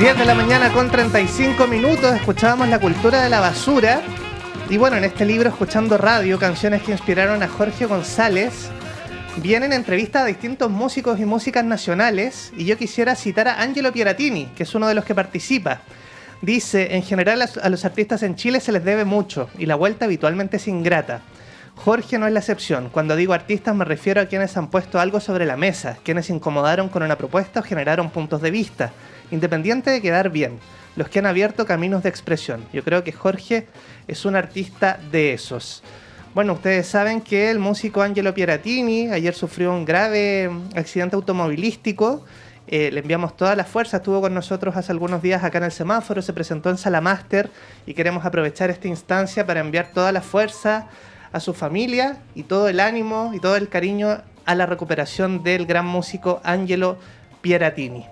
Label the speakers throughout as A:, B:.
A: 10 de la mañana con 35 minutos, escuchábamos La cultura de la basura. Y bueno, en este libro, Escuchando Radio, canciones que inspiraron a Jorge González, vienen entrevistas a distintos músicos y músicas nacionales. Y yo quisiera citar a Angelo Pieratini, que es uno de los que participa. Dice, en general a los artistas en Chile se les debe mucho y la vuelta habitualmente es ingrata. Jorge no es la excepción. Cuando digo artistas me refiero a quienes han puesto algo sobre la mesa, quienes incomodaron con una propuesta o generaron puntos de vista, independiente de quedar bien, los que han abierto caminos de expresión. Yo creo que Jorge es un artista de esos. Bueno, ustedes saben que el músico Angelo Pieratini ayer sufrió un grave accidente automovilístico. Le enviamos toda la fuerza, estuvo con nosotros hace algunos días acá en el semáforo, se presentó en Sala Máster y queremos aprovechar esta instancia para enviar toda la fuerza a su familia y todo el ánimo y todo el cariño a la recuperación del gran músico Angelo Pieratini.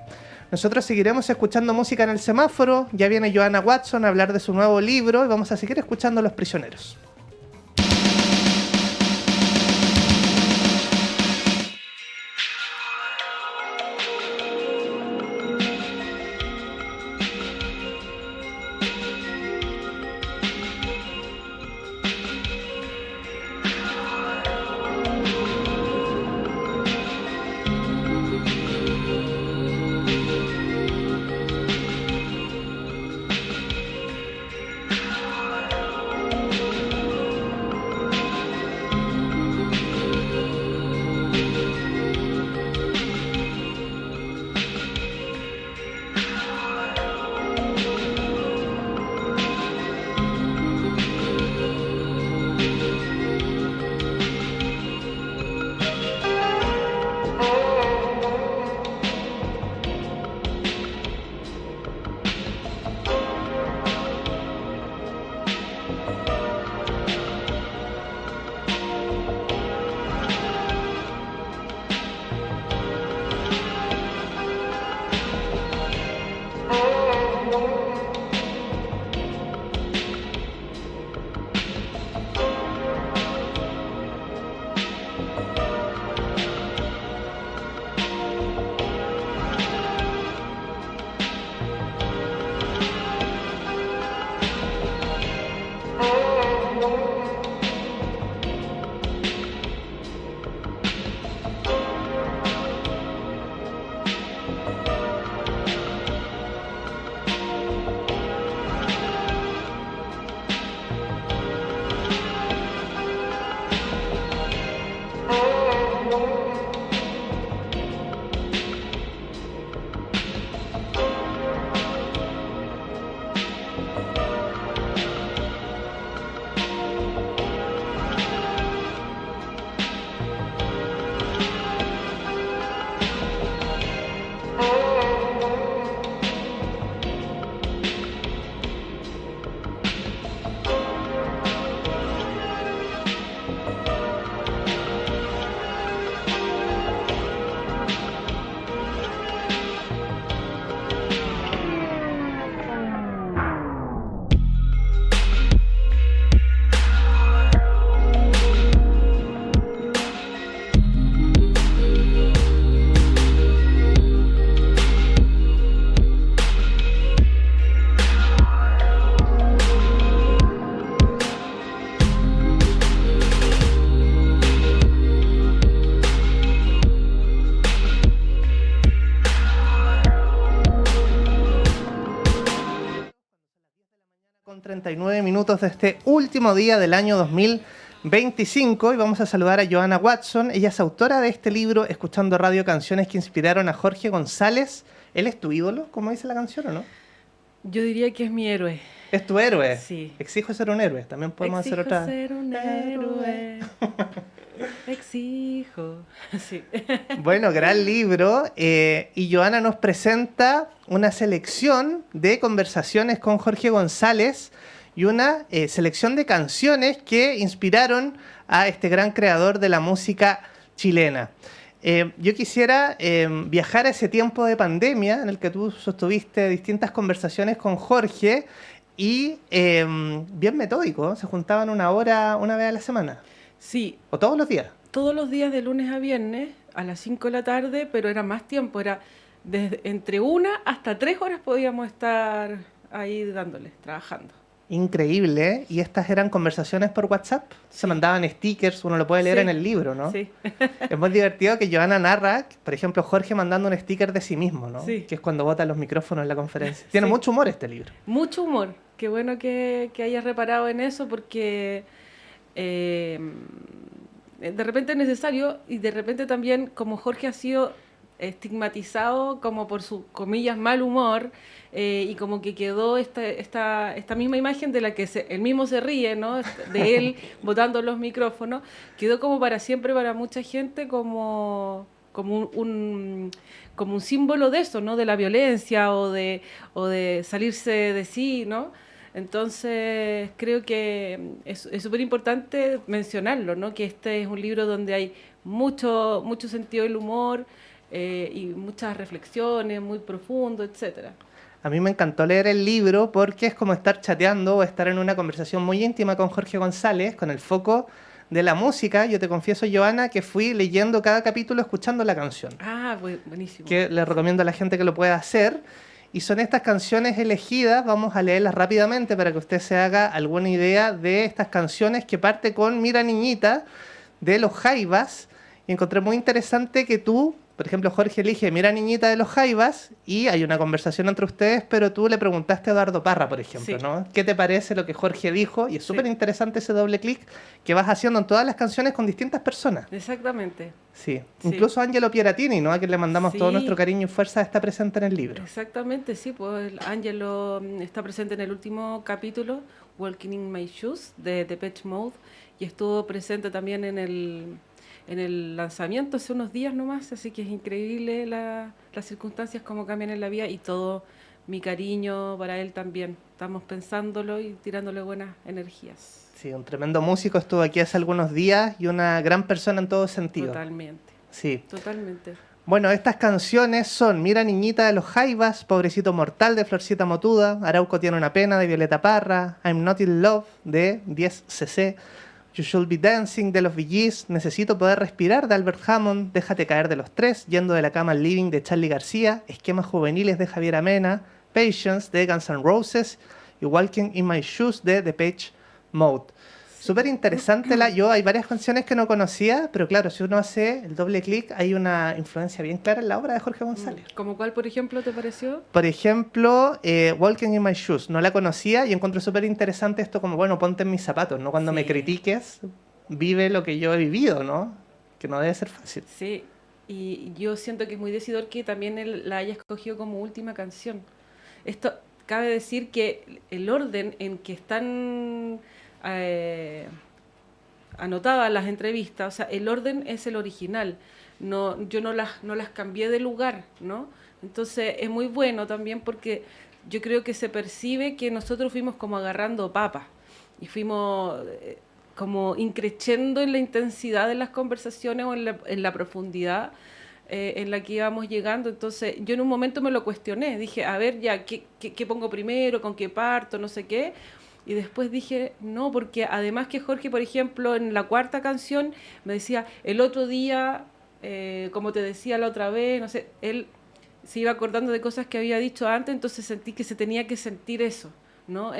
A: Nosotros seguiremos escuchando música en el semáforo, ya viene Joanna Watson a hablar de su nuevo libro y vamos a seguir escuchando Los Prisioneros. Con 39 minutos de este último día del año 2025 y vamos a saludar a Joanna Watson. Ella es autora de este libro, Escuchando Radio, canciones que inspiraron a Jorge González. ¿Él es tu ídolo, como dice la canción, o no?
B: Yo diría que es mi héroe.
A: ¿Es tu héroe?
B: Sí.
A: Exijo ser un héroe. También podemos hacer otra.
B: Exijo ser un héroe. Exijo. Sí.
A: Bueno, gran libro. Y Joanna nos presenta una selección de conversaciones con Jorge González y una selección de canciones que inspiraron a este gran creador de la música chilena. Yo quisiera viajar a ese tiempo de pandemia en el que tú sostuviste distintas conversaciones con Jorge y bien metódico, se juntaban una hora una vez a la semana.
B: Sí.
A: ¿O todos los días?
B: Todos los días de lunes a viernes a las 5 de la tarde, pero era más tiempo, era desde entre 1 hasta 3 horas podíamos estar ahí dándoles, trabajando.
A: Increíble, ¿eh? ¿Y estas eran conversaciones por WhatsApp? Se mandaban stickers, uno lo puede leer
B: Sí.
A: en el libro, ¿no?
B: Sí.
A: Es muy divertido que Joana narra, por ejemplo, Jorge mandando un sticker de sí mismo, ¿no?
B: Sí.
A: Que es cuando bota los micrófonos en la conferencia. Tiene
B: Sí.
A: mucho humor este libro.
B: Mucho humor. Qué bueno que hayas reparado en eso porque de repente es necesario y de repente también como Jorge ha sido estigmatizado como por su, comillas, mal humor y como que quedó esta misma imagen de la que él mismo se ríe, ¿no? De él botando los micrófonos, quedó como para siempre para mucha gente como un símbolo de eso, ¿no? De la violencia o de salirse de sí, ¿no? Entonces creo que es súper importante mencionarlo, ¿no? Que este es un libro donde hay mucho sentido del humor y muchas reflexiones, muy profundo, etcétera.
A: A mí me encantó leer el libro porque es como estar chateando o estar en una conversación muy íntima con Jorge González, con el foco de la música. Yo te confieso, Joana, que fui leyendo cada capítulo escuchando la canción.
B: Ah, buenísimo.
A: Que le recomiendo a la gente que lo pueda hacer. Y son estas canciones elegidas, vamos a leerlas rápidamente para que usted se haga alguna idea de estas canciones, que parte con Mira Niñita, de Los Jaivas. Y encontré muy interesante que tú, por ejemplo, Jorge elige Mira Niñita de Los Jaivas y hay una conversación entre ustedes, pero tú le preguntaste a Eduardo Parra, por ejemplo,
B: Sí.
A: ¿no? ¿Qué te parece lo que Jorge dijo? Y es
B: Sí.
A: súper interesante ese doble clic que vas haciendo en todas las canciones con distintas personas.
B: Exactamente.
A: Sí,
B: Sí.
A: incluso Angelo Pieratini, ¿no? A quien le mandamos todo
B: Sí.
A: nuestro cariño y fuerza, está presente en el libro.
B: Exactamente, sí, pues el Angelo está presente en el último capítulo, Walking in My Shoes, de Depeche Mode, y estuvo presente también en el lanzamiento hace unos días nomás, así que es increíble las circunstancias, cómo cambian en la vida y todo mi cariño para él también. Estamos pensándolo y tirándole buenas energías.
A: Sí, un tremendo músico, estuvo aquí hace algunos días y una gran persona en todo sentido.
B: Totalmente,
A: Sí.
B: totalmente.
A: Bueno, estas canciones son Mira Niñita de Los Jaivas, Pobrecito Mortal de Florcita Motuda, Arauco tiene una pena de Violeta Parra, I'm Not in Love de 10cc, You Should Be Dancing de Los Bee Gees, Necesito Poder Respirar de Albert Hammond, Déjate Caer de Los Tres, Yendo de la Cama al Living de Charly García, Esquemas Juveniles de Javier Amena, Patience de Guns N' Roses y Walking in My Shoes de Depeche Mode. Súper interesante. Yo hay varias canciones que no conocía, pero claro, si uno hace el doble clic, hay una influencia bien clara en la obra de Jorge González.
B: ¿Como cuál, por ejemplo, te pareció?
A: Por ejemplo, Walking in My Shoes, no la conocía y encuentro súper interesante esto como, bueno, ponte en mis zapatos, ¿no? Cuando me
B: Sí.
A: critiques, vive lo que yo he vivido, ¿no? Que no debe ser fácil.
B: Sí, y yo siento que es muy decidor que también él la haya escogido como última canción. Esto cabe decir que el orden en que están anotadas las entrevistas, o sea, el orden es el original. Yo no las cambié de lugar, ¿no? Entonces es muy bueno también porque yo creo que se percibe que nosotros fuimos como agarrando papas y fuimos como increciendo en la intensidad de las conversaciones o en la profundidad en la que íbamos llegando. Entonces yo en un momento me lo cuestioné, dije, a ver, ya, ¿qué pongo primero? ¿Con qué parto? No sé qué. Y después dije, no, porque además que Jorge, por ejemplo, en la cuarta canción me decía, el otro día, como te decía la otra vez, no sé, él se iba acordando de cosas que había dicho antes, entonces sentí que se tenía que sentir eso, ¿no?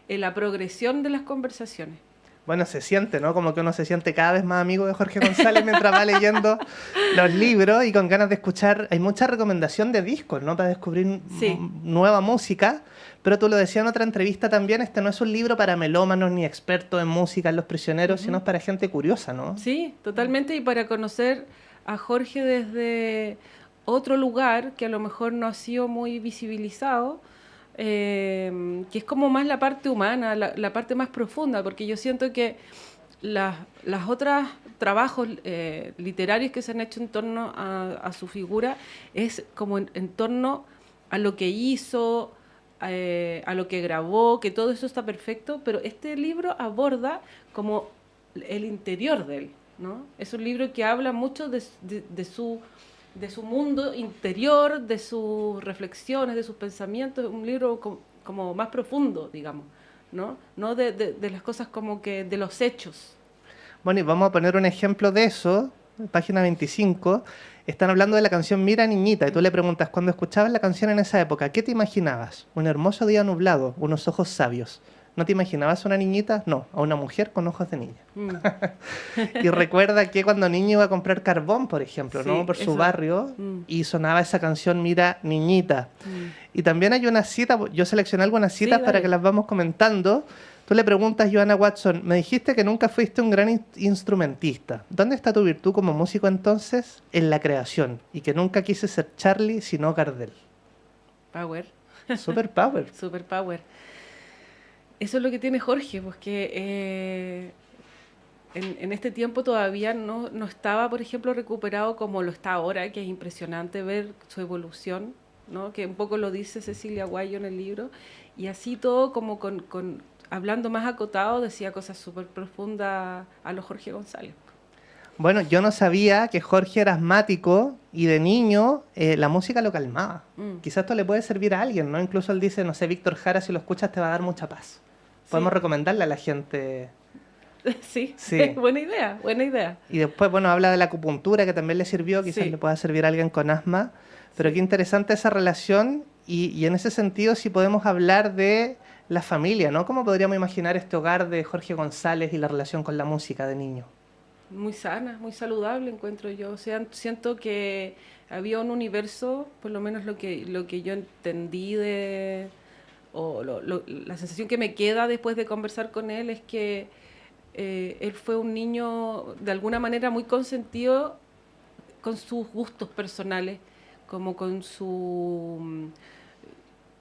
B: La progresión de las conversaciones.
A: Bueno, se siente, ¿no? Como que uno se siente cada vez más amigo de Jorge González mientras va leyendo los libros y con ganas de escuchar. Hay mucha recomendación de discos, ¿no? Para descubrir
B: Sí.
A: nueva música. Pero tú lo decías en otra entrevista también, este no es un libro para melómanos ni expertos en música, en Los Prisioneros, sino es para gente curiosa, ¿no?
B: Sí, totalmente, y para conocer a Jorge desde otro lugar que a lo mejor no ha sido muy visibilizado, que es como más la parte humana, la parte más profunda, porque yo siento que las otras trabajos literarios que se han hecho en torno a su figura es como en torno a lo que hizo, a lo que grabó, que todo eso está perfecto, pero este libro aborda como el interior de él, ¿no? Es un libro que habla mucho de su mundo interior, de sus reflexiones, de sus pensamientos, un libro como más profundo, digamos, ¿no? No de las cosas como que de los hechos.
A: Bueno, y vamos a poner un ejemplo de eso, página 25. Están hablando de la canción Mira Niñita y tú le preguntas, cuando escuchabas la canción en esa época, ¿qué te imaginabas? Un hermoso día nublado, unos ojos sabios. ¿No te imaginabas una niñita? No, a una mujer con ojos de niña. Y recuerda que cuando niño iba a comprar carbón, por ejemplo,
B: Sí,
A: ¿no? Por su
B: eso.
A: barrio, y sonaba esa canción Mira Niñita. Y también hay una cita, yo seleccioné algunas
B: Sí,
A: citas para
B: dale.
A: que las vamos comentando. Tú le preguntas, Johanna Watson, me dijiste que nunca fuiste un gran instrumentista. ¿Dónde está tu virtud como músico entonces? En la creación. Y que nunca quise ser Charlie, sino Gardel.
B: Power.
A: Super power.
B: Super power. Eso es lo que tiene Jorge, pues que en este tiempo todavía no estaba, por ejemplo, recuperado como lo está ahora, que es impresionante ver su evolución, ¿no? Que un poco lo dice Cecilia Guayo en el libro, y así todo como hablando más acotado, decía cosas súper profundas a los Jorge González.
A: Bueno, yo no sabía que Jorge era asmático y de niño la música lo calmaba. Quizás esto le puede servir a alguien, ¿no? Incluso él dice, no sé, Víctor Jara, si lo escuchas te va a dar mucha paz. Podemos
B: Sí.
A: recomendarle a la gente.
B: Sí,
A: Sí.
B: buena idea, buena idea.
A: Y después, bueno, habla de la acupuntura que también le sirvió, quizás
B: Sí.
A: le pueda servir a alguien con asma. Pero
B: Sí.
A: qué interesante esa relación y en ese sentido sí podemos hablar de la familia, ¿no? ¿Cómo podríamos imaginar este hogar de Jorge González y la relación con la música de niño?
B: Muy sana, muy saludable encuentro yo. O sea, siento que había un universo, por lo menos lo que yo entendí la sensación que me queda después de conversar con él es que él fue un niño de alguna manera muy consentido con sus gustos personales, como con su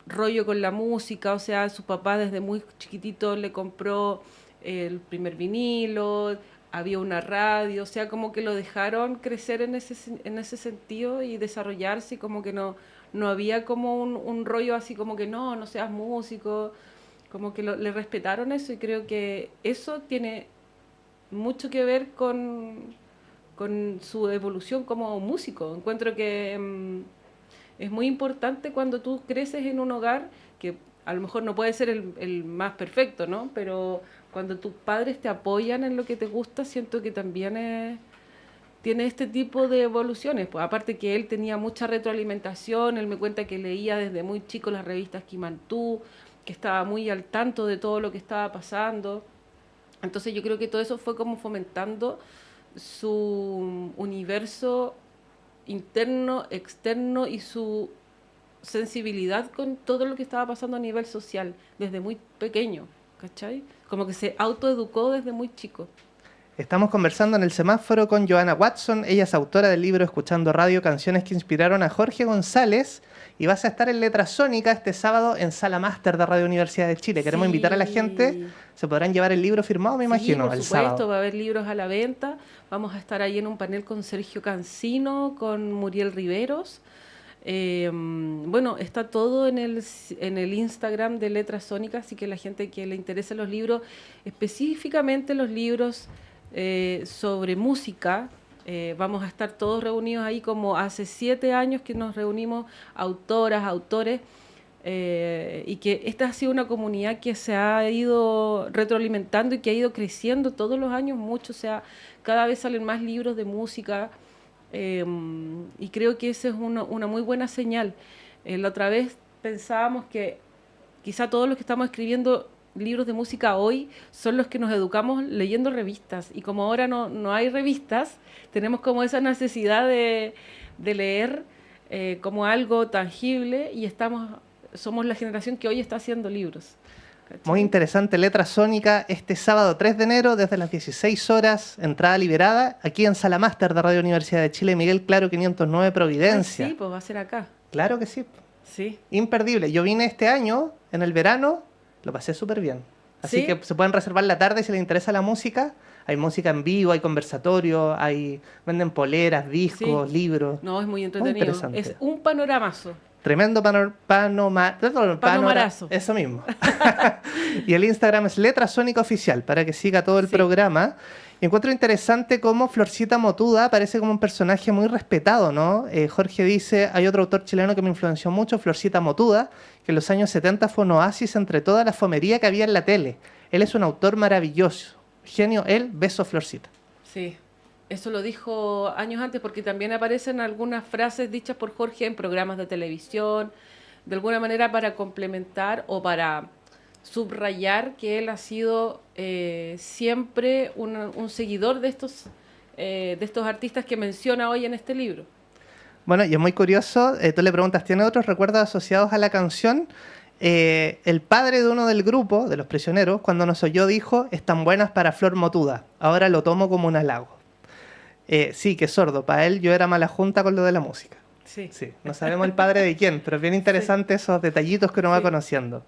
B: rollo con la música. O sea, su papá desde muy chiquitito le compró el primer vinilo, había una radio, o sea, como que lo dejaron crecer en ese sentido y desarrollarse, y como que no había como un rollo así como que no seas músico, como que le respetaron eso, y creo que eso tiene mucho que ver con su evolución como músico. Encuentro que es muy importante cuando tú creces en un hogar que a lo mejor no puede ser el más perfecto, ¿no? Pero cuando tus padres te apoyan en lo que te gusta, siento que también tiene este tipo de evoluciones. Pues aparte que él tenía mucha retroalimentación, él me cuenta que leía desde muy chico las revistas Kimantú, que estaba muy al tanto de todo lo que estaba pasando. Entonces yo creo que todo eso fue como fomentando su universo interno, externo, y su sensibilidad con todo lo que estaba pasando a nivel social desde muy pequeño, ¿cachai? Como que se autoeducó desde muy chico.
A: Estamos conversando en el semáforo con Johanna Watson. Ella es autora del libro Escuchando Radio, canciones que inspiraron a Jorge González. Y vas a estar en Letra Sónica este sábado en Sala Máster de Radio Universidad de Chile. Queremos invitar a la gente. Se podrán llevar el libro firmado, me imagino,
B: por
A: el
B: supuesto,
A: sábado.
B: va a haber libros a la venta. Vamos a estar ahí en un panel con Sergio Cancino, con Muriel Riveros. Bueno, está todo en el Instagram de Letras Sónicas, así que la gente que le interesa los libros, específicamente los libros sobre música, vamos a estar todos reunidos ahí como hace 7 años que nos reunimos autoras, autores, y que esta ha sido una comunidad que se ha ido retroalimentando y que ha ido creciendo todos los años mucho. O sea, cada vez salen más libros de música, y creo que esa es una muy buena señal. La otra vez pensábamos que quizá todos los que estamos escribiendo libros de música hoy son los que nos educamos leyendo revistas, y como ahora no hay revistas, tenemos como esa necesidad de leer como algo tangible, y somos la generación que hoy está haciendo libros. ¿Cachai?
A: Muy interesante, Letra Sónica, este sábado 3 de enero, desde las 16 horas, entrada liberada, aquí en Sala Máster de Radio Universidad de Chile, Miguel Claro 509 Providencia.
B: Sí, pues va a ser acá.
A: Claro que sí.
B: Sí.
A: Imperdible. Yo vine este año, en el verano, lo pasé súper bien. Así
B: ¿Sí?
A: que se pueden reservar la tarde si les interesa la música. Hay música en vivo, hay conversatorio, venden poleras, discos,
B: Sí.
A: libros.
B: No, es muy entretenido.
A: interesante.
B: Es un panoramazo.
A: Tremendo
B: Panomarazo.
A: Eso mismo. Y el Instagram es Letra Sónica Oficial, para que siga todo el
B: Sí.
A: programa. Y encuentro interesante cómo Florcita Motuda aparece como un personaje muy respetado, ¿no? Jorge dice, hay otro autor chileno que me influenció mucho, Florcita Motuda, que en los años 70 fue un oasis entre toda la fomería que había en la tele. Él es un autor maravilloso. Genio, él, beso Florcita.
B: Sí. Eso lo dijo años antes, porque también aparecen algunas frases dichas por Jorge en programas de televisión, de alguna manera para complementar o para subrayar que él ha sido siempre un seguidor de estos artistas que menciona hoy en este libro.
A: Bueno, y es muy curioso, tú le preguntas, ¿tiene otros recuerdos asociados a la canción? El padre de uno del grupo, de los prisioneros, cuando nos oyó dijo, están buenas para Flor Motuda, ahora lo tomo como un halago. Sí, que sordo, para él yo era mala junta con lo de la música.
B: Sí.
A: Sí, no sabemos el padre de quién, pero es bien interesante esos detallitos que uno va conociendo.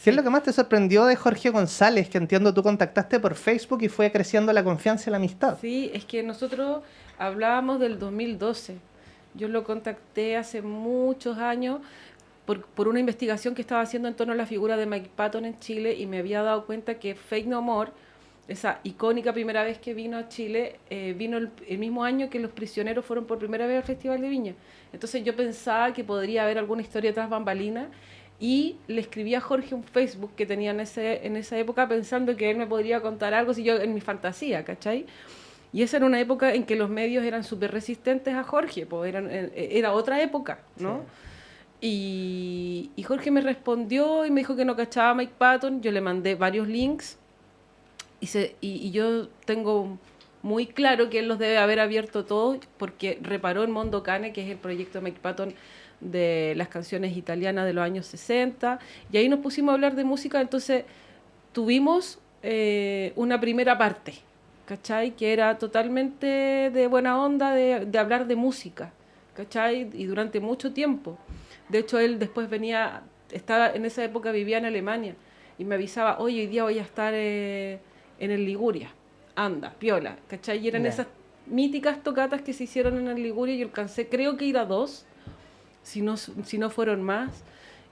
A: ¿Qué es lo que más te sorprendió de Jorge González, que entiendo tú contactaste por Facebook y fue creciendo la confianza y la amistad?
B: Sí, es que nosotros hablábamos del 2012. Yo lo contacté hace muchos años por una investigación que estaba haciendo en torno a la figura de Mike Patton en Chile y me había dado cuenta que Faith No More, esa icónica primera vez que vino a Chile, vino el mismo año que Los Prisioneros fueron por primera vez al Festival de Viña. Entonces yo pensaba que podría haber alguna historia tras bambalinas y le escribí a Jorge un Facebook que tenía en esa época pensando que él me podría contar algo si yo en mi fantasía, ¿cachai? Y esa era una época en que los medios eran súper resistentes a Jorge, pues era otra época, ¿no? Sí. Y Jorge me respondió y me dijo que no cachaba a Mike Patton, yo le mandé varios links y yo tengo muy claro que él los debe haber abierto todos porque reparó en Mondo Cane, que es el proyecto de Mike Patton de las canciones italianas de los años 60, y ahí nos pusimos a hablar de música, entonces tuvimos una primera parte, ¿cachai? Que era totalmente de buena onda de hablar de música, ¿cachai? Y durante mucho tiempo. De hecho, él después en esa época vivía en Alemania, y me avisaba, oye, hoy día voy a estar en el Liguria, anda, piola, ¿cachai? Y eran esas míticas tocatas que se hicieron en el Liguria, y alcancé, creo que ir a 2, si no fueron más.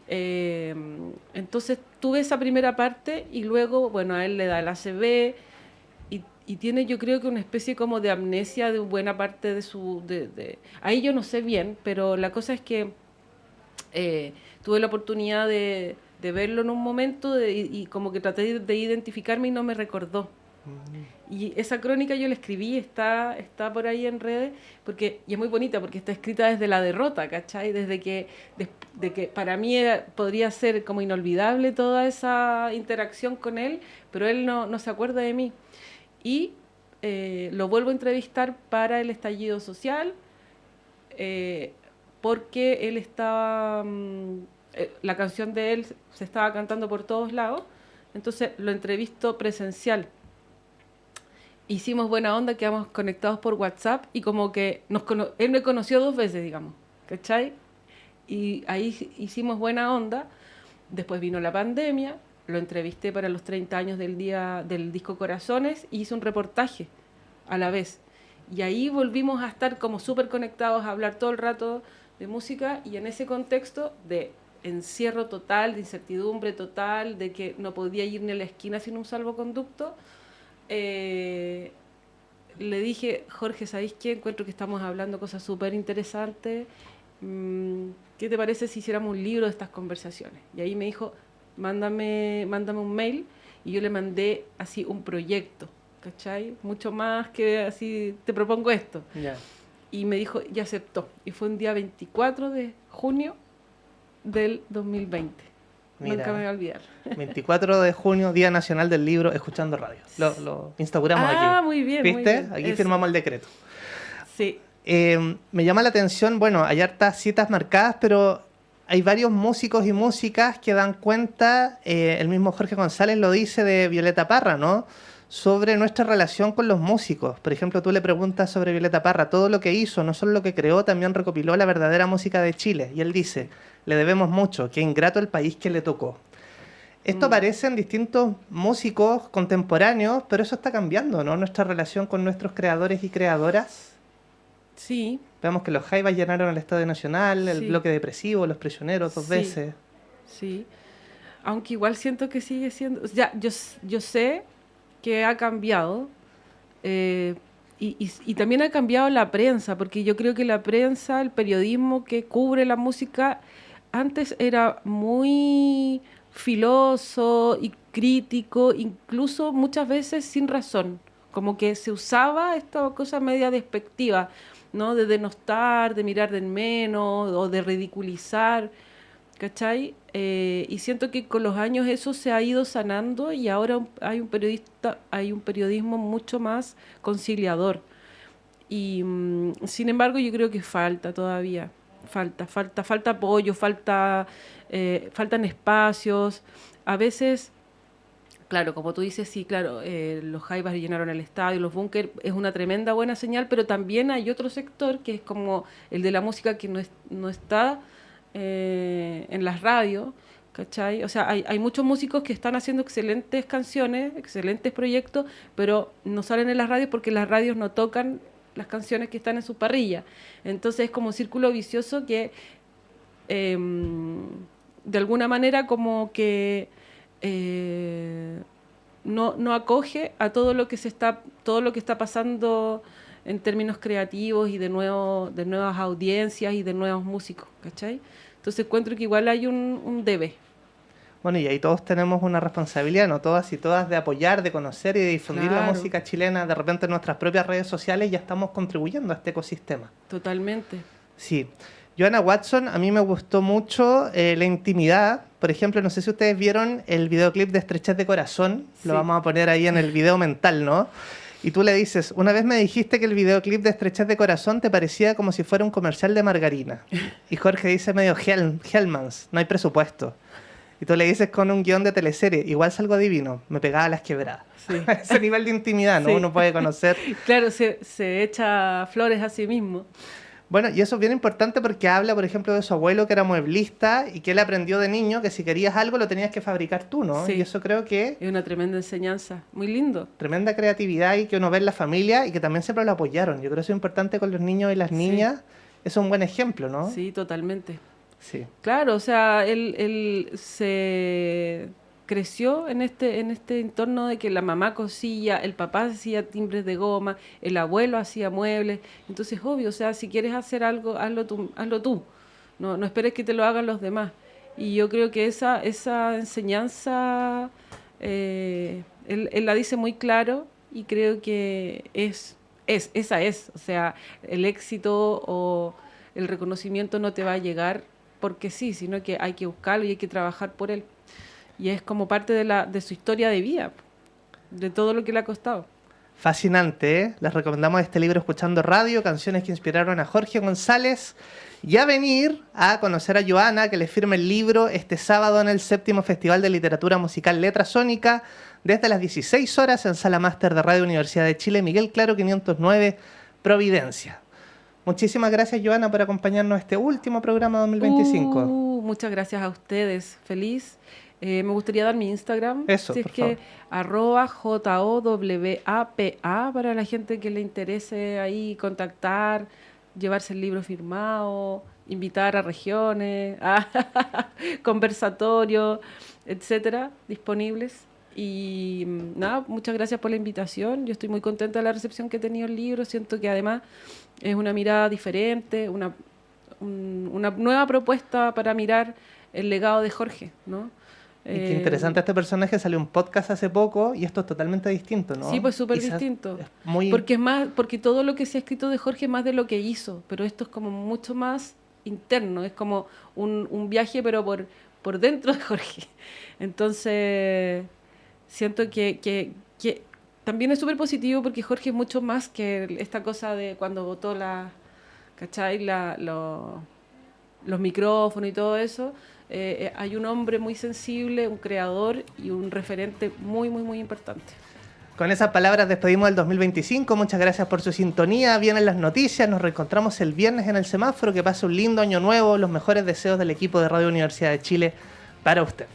B: Entonces tuve esa primera parte y luego, bueno, a él le da el ACV y tiene, yo creo que una especie como de amnesia de buena parte de su... Ahí yo no sé bien, pero la cosa es que tuve la oportunidad de verlo en un momento y como que traté de identificarme y no me recordó. Y esa crónica yo la escribí, está por ahí en redes, y es muy bonita porque está escrita desde la derrota, ¿cachai? De que para mí podría ser como inolvidable toda esa interacción con él, pero él no se acuerda de mí. Y lo vuelvo a entrevistar para el estallido social, porque él estaba... la canción de él se estaba cantando por todos lados, entonces lo entrevisto presencial. Hicimos buena onda, quedamos conectados por WhatsApp y como que él me conoció 2 veces, digamos, ¿cachai? Y ahí hicimos buena onda. Después vino la pandemia, lo entrevisté para los 30 años del disco Corazones y hice un reportaje a la vez. Y ahí volvimos a estar como súper conectados, a hablar todo el rato de música y en ese contexto de encierro total, de incertidumbre total, de que no podía ir ni a la esquina sin un salvoconducto. Le dije, Jorge, ¿sabéis qué? Encuentro que estamos hablando cosas súper interesantes. ¿Qué te parece si hiciéramos un libro de estas conversaciones? Y ahí me dijo, mándame un mail. Y yo le mandé así un proyecto, ¿cachai? Mucho más que así, te propongo esto.
A: Yeah.
B: Y me dijo, y aceptó. Y fue un día 24 de junio del 2020.
A: Mira,
B: nunca me voy a olvidar.
A: 24 de junio, Día Nacional del Libro, Escuchando Radio. Lo instauramos aquí.
B: Ah, muy bien.
A: ¿Viste?
B: Muy bien.
A: Aquí
B: Eso.
A: firmamos el decreto.
B: Sí.
A: Me llama la atención, bueno, hay hartas citas marcadas, pero hay varios músicos y músicas que dan cuenta, el mismo Jorge González lo dice de Violeta Parra, ¿no? Sobre nuestra relación con los músicos. Por ejemplo, tú le preguntas sobre Violeta Parra, todo lo que hizo, no solo lo que creó, también recopiló la verdadera música de Chile. Y él dice, le debemos mucho, qué ingrato el país que le tocó. Esto aparece en distintos músicos contemporáneos, pero eso está cambiando, ¿no? Nuestra relación con nuestros creadores y creadoras.
B: Sí.
A: Vemos que los Jaivas llenaron el Estadio Nacional, el
B: Sí.
A: Bloque Depresivo, Los Prisioneros 2 veces.
B: Sí. Aunque igual siento que sigue siendo... Ya, yo sé que ha cambiado y también ha cambiado la prensa, porque yo creo que la prensa, el periodismo que cubre la música, antes era muy filoso y crítico, incluso muchas veces sin razón, Como que se usaba esta cosa media despectiva, ¿no? De denostar, de mirar de en menos o de ridiculizar, ¿cachai? Y siento que con los años eso se ha ido sanando y ahora hay un periodismo mucho más conciliador. Y sin embargo yo creo que falta todavía, falta apoyo, faltan espacios. A veces, claro, como tú dices, sí, claro, los Jaivas llenaron el estadio, los Búnker, es una tremenda buena señal, pero también hay otro sector que es como el de la música que no está en las radios, ¿cachai? O sea, hay muchos músicos que están haciendo excelentes canciones, excelentes proyectos, pero no salen en las radios porque las radios no tocan las canciones que están en su parrilla. Entonces es como un círculo vicioso que de alguna manera como que no acoge a todo lo que está pasando en términos creativos y de nuevas audiencias y de nuevos músicos, ¿cachai? Entonces encuentro que igual hay un debe.
A: Bueno, y ahí todos tenemos una responsabilidad, ¿no? Todas y todas de apoyar, de conocer y de difundir la música chilena. De repente en nuestras propias redes sociales ya estamos contribuyendo a este ecosistema.
B: Totalmente.
A: Sí. Joana Watson, a mí me gustó mucho la intimidad. Por ejemplo, no sé si ustedes vieron el videoclip de Estrechez de Corazón. Sí. Lo vamos a poner ahí en el video mental, ¿no? Y tú le dices, una vez me dijiste que el videoclip de Estrechez de Corazón te parecía como si fuera un comercial de margarina. Y Jorge dice medio Hellmans, no hay presupuesto. Y tú le dices con un guión de teleserie, igual salgo divino, me pegaba a las quebradas. Sí. Ese nivel de intimidad, ¿no? Sí. Uno puede conocer.
B: Claro, se echa flores a sí mismo.
A: Bueno, y eso es bien importante porque habla, por ejemplo, de su abuelo que era mueblista y que él aprendió de niño que si querías algo lo tenías que fabricar tú, ¿no? Sí. Y eso creo que...
B: es una tremenda enseñanza, muy lindo.
A: Tremenda creatividad y que uno ve en la familia y que también siempre lo apoyaron. Yo creo que eso es importante con los niños y las niñas. Sí. Eso es un buen ejemplo, ¿no?
B: Sí, totalmente.
A: Sí.
B: Claro, o sea, él se creció en este entorno de que la mamá cosía, el papá hacía timbres de goma, el abuelo hacía muebles. Entonces, obvio, o sea, si quieres hacer algo, hazlo tú. No esperes que te lo hagan los demás. Y yo creo que esa enseñanza, él la dice muy claro y creo que esa es. O sea, el éxito o el reconocimiento no te va a llegar porque sí, sino que hay que buscarlo y hay que trabajar por él. Y es como parte de su historia de vida, de todo lo que le ha costado.
A: Fascinante, ¿eh? Les recomendamos este libro Escuchando Radio, canciones que inspiraron a Jorge González. Y a venir a conocer a Joana, que le firme el libro este sábado en el 7º Festival de Literatura Musical Letra Sónica, desde las 16 horas en Sala Máster de Radio Universidad de Chile, Miguel Claro 509, Providencia. Muchísimas gracias, Joana, por acompañarnos a este último programa 2025.
B: Muchas gracias a ustedes. Feliz. Me gustaría dar mi Instagram.
A: Eso,
B: si es que @JOWAPA para la gente que le interese ahí contactar, llevarse el libro firmado, invitar a regiones, conversatorios, etcétera, disponibles. Y nada, muchas gracias por la invitación. Yo estoy muy contenta de la recepción que he tenido el libro. Siento que además es una mirada diferente, una nueva propuesta para mirar el legado de Jorge, ¿no?
A: Y qué interesante este personaje, salió un podcast hace poco y esto es totalmente distinto, ¿no?
B: Sí, pues súper distinto. Porque todo lo que se ha escrito de Jorge es más de lo que hizo, pero esto es como mucho más interno, es como un viaje pero por dentro de Jorge. Entonces, siento que también es súper positivo porque Jorge es mucho más que esta cosa de cuando botó ¿cachai? Los micrófonos y todo eso. Hay un hombre muy sensible, un creador y un referente muy, muy, muy importante.
A: Con esas palabras despedimos el 2025. Muchas gracias por su sintonía. Vienen las noticias. Nos reencontramos el viernes en el semáforo. Que pase un lindo año nuevo. Los mejores deseos del equipo de Radio Universidad de Chile para usted.